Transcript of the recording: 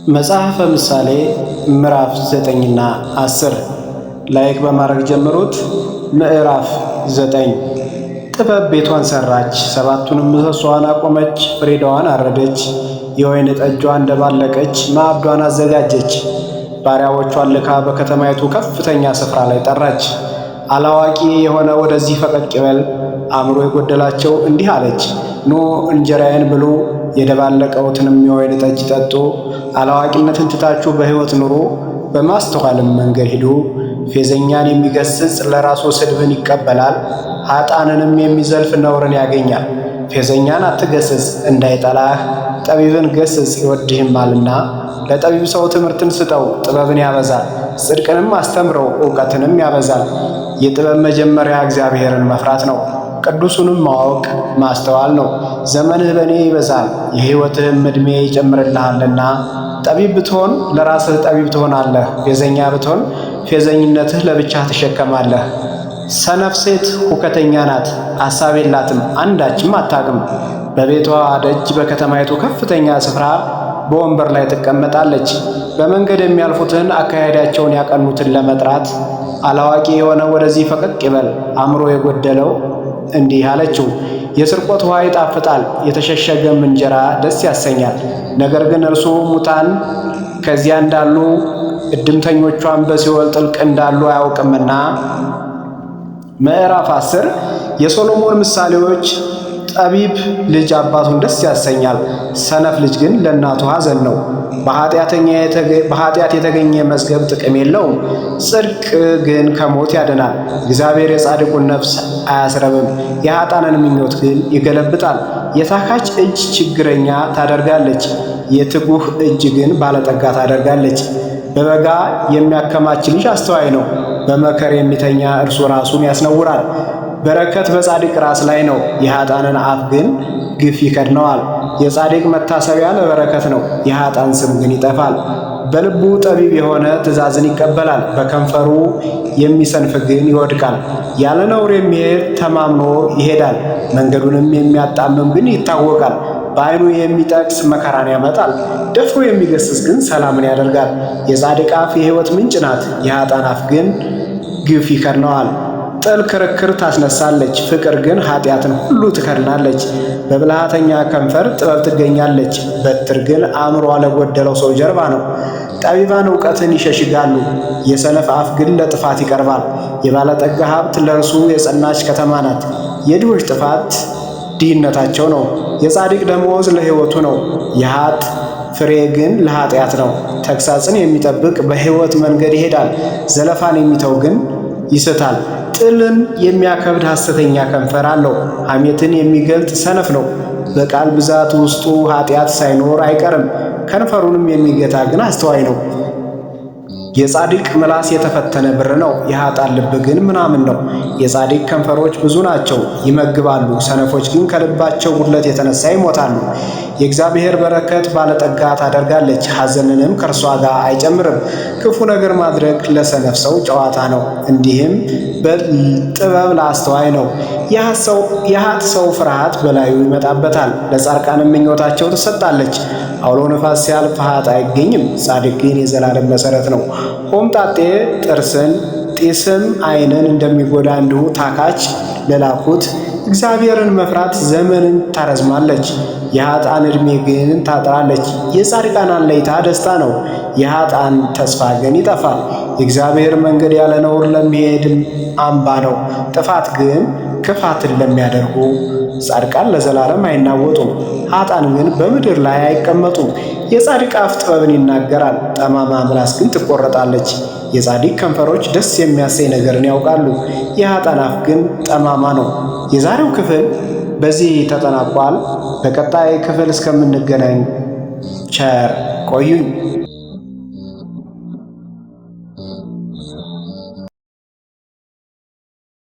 መጽሐፈ ምሳሌ ምዕራፍ 9ና 10 ላይክ በማድረግ ጀምሩት። ምዕራፍ 9 ጥበብ ቤቷን ሰራች፣ ሰባቱንም ምሰሶዋን አቆመች፣ ፍሪዳዋን አረደች፣ የወይን ጠጇን ደባለቀች፣ ማዕዷን አዘጋጀች። ባሪያዎቿን ልካ በከተማይቱ ከፍተኛ ስፍራ ላይ ጠራች። አላዋቂ የሆነ ወደዚህ ፈቀቅ ይበል፣ አእምሮ የጎደላቸው እንዲህ አለች፣ ኑ እንጀራዬን ብሉ፣ የደባለቀውትንም የወይን ጠጅ ጠጡ። አላዋቂነትን ትታችሁ በሕይወት ኑሩ፣ በማስተዋልም መንገድ ሂዱ። ፌዘኛን የሚገስጽ ለራሱ ስድብን ይቀበላል፣ ኃጥአንንም የሚዘልፍ ነውርን ያገኛል። ፌዘኛን አትገስጽ እንዳይጠላህ፣ ጠቢብን ገስጽ ይወድህማልና። ለጠቢብ ሰው ትምህርትን ስጠው፣ ጥበብን ያበዛል። ጽድቅንም አስተምረው፣ ዕውቀትንም ያበዛል። የጥበብ መጀመሪያ እግዚአብሔርን መፍራት ነው፣ ቅዱሱንም ማወቅ ማስተዋል ነው። ዘመንህ በእኔ ይበዛል፣ የሕይወትህም ዕድሜ ይጨምርልሃልና። ጠቢብ ብትሆን ለራስህ ጠቢብ ትሆናለህ፣ ፌዘኛ ብትሆን ፌዘኝነትህ ለብቻህ ትሸከማለህ። ሰነፍ ሴት ሁከተኛ ናት፣ አሳብ የላትም፣ አንዳችም አታውቅም። በቤቷ ደጅ በከተማይቱ ከፍተኛ ስፍራ በወንበር ላይ ትቀመጣለች። በመንገድ የሚያልፉትን አካሄዳቸውን ያቀኑትን ለመጥራት አላዋቂ የሆነ ወደዚህ ፈቀቅ ይበል፣ አእምሮ የጎደለው እንዲህ አለችው፣ የስርቆት ውሃ ይጣፍጣል፣ የተሸሸገም እንጀራ ደስ ያሰኛል። ነገር ግን እርሱ ሙታን ከዚያ እንዳሉ እድምተኞቿን በሲኦል ጥልቅ እንዳሉ አያውቅምና። ምዕራፍ 10 የሶሎሞን ምሳሌዎች። ጠቢብ ልጅ አባቱን ደስ ያሰኛል፣ ሰነፍ ልጅ ግን ለእናቱ ሐዘን ነው። በኃጢአት የተገኘ መዝገብ ጥቅም የለውም፣ ጽድቅ ግን ከሞት ያድናል። እግዚአብሔር የጻድቁን ነፍስ አያስረብም፣ የኃጥአንን ምኞት ግን ይገለብጣል። የታካች እጅ ችግረኛ ታደርጋለች፣ የትጉህ እጅ ግን ባለጠጋ ታደርጋለች። በበጋ የሚያከማች ልጅ አስተዋይ ነው፣ በመከር የሚተኛ እርሱ ራሱን ያስነውራል። በረከት በጻድቅ ራስ ላይ ነው፣ የኃጥአንን አፍ ግን ግፍ ይከድነዋል። የጻድቅ መታሰቢያ ለበረከት ነው፣ የኃጥአን ስም ግን ይጠፋል። በልቡ ጠቢብ የሆነ ትእዛዝን ይቀበላል፣ በከንፈሩ የሚሰንፍ ግን ይወድቃል። ያለ ነውር የሚሄድ ተማምኖ ይሄዳል፣ መንገዱንም የሚያጣምም ግን ይታወቃል። በዓይኑ የሚጠቅስ መከራን ያመጣል፣ ደፍሮ የሚገስጽ ግን ሰላምን ያደርጋል። የጻድቅ አፍ የሕይወት ምንጭ ናት፣ የኃጥአን አፍ ግን ግፍ ይከድነዋል። ጥል ክርክር ታስነሳለች፣ ፍቅር ግን ኃጢአትን ሁሉ ትከድናለች። በብልሃተኛ ከንፈር ጥበብ ትገኛለች፣ በትር ግን አእምሮ ለጎደለው ሰው ጀርባ ነው። ጠቢባን ዕውቀትን ይሸሽጋሉ፣ የሰነፍ አፍ ግን ለጥፋት ይቀርባል። የባለጠጋ ሀብት ለእርሱ የጸናች ከተማ ናት፣ የድሆች ጥፋት ድህነታቸው ነው። የጻድቅ ደመወዝ ለሕይወቱ ነው፣ የኃጥ ፍሬ ግን ለኃጢአት ነው። ተግሣጽን የሚጠብቅ በሕይወት መንገድ ይሄዳል፣ ዘለፋን የሚተው ግን ይስታል። ጥልን የሚያከብድ ሐሰተኛ ከንፈር አለው፣ ሐሜትን የሚገልጥ ሰነፍ ነው። በቃል ብዛት ውስጡ ኃጢአት ሳይኖር አይቀርም፣ ከንፈሩንም የሚገታ ግን አስተዋይ ነው። የጻድቅ ምላስ የተፈተነ ብር ነው፣ የኃጥአን ልብ ግን ምናምን ነው። የጻድቅ ከንፈሮች ብዙ ናቸው፣ ይመግባሉ፣ ሰነፎች ግን ከልባቸው ጉድለት የተነሳ ይሞታሉ። የእግዚአብሔር በረከት ባለጠጋ ታደርጋለች፣ ሐዘንንም ከእርሷ ጋር አይጨምርም። ክፉ ነገር ማድረግ ለሰነፍ ሰው ጨዋታ ነው፣ እንዲህም ጥበብ ለአስተዋይ ነው። የኃጥ ሰው ፍርሃት በላዩ ይመጣበታል፣ ለጻድቃንም ምኞታቸው ትሰጣለች። አውሎ ነፋስ ሲያልፍ ኃጥ አይገኝም፣ ጻድቅ ግን የዘላለም መሠረት ነው። ሆምጣጤ ጥርስን ጢስም ዓይንን እንደሚጎዳ እንዲሁ ታካች ለላኩት እግዚአብሔርን መፍራት ዘመንን ታረዝማለች፣ የኃጥአን ዕድሜ ግን ታጥራለች። የጻድቃን አለኝታ ደስታ ነው፣ የኃጥአን ተስፋ ግን ይጠፋል። የእግዚአብሔር መንገድ ያለ ነውር ለሚሄድም አምባ ነው፣ ጥፋት ግን ክፋትን ለሚያደርጉ። ጻድቃን ለዘላለም አይናወጡም፣ ኃጥአን ግን በምድር ላይ አይቀመጡም። የጻድቅ አፍ ጥበብን ይናገራል፣ ጠማማ ምላስ ግን ትቆረጣለች። የጻድቅ ከንፈሮች ደስ የሚያሰኝ ነገርን ያውቃሉ፣ የኃጥአን አፍ ግን ጠማማ ነው። የዛሬው ክፍል በዚህ ተጠናቋል። በቀጣይ ክፍል እስከምንገናኝ ቸር ቆዩኝ።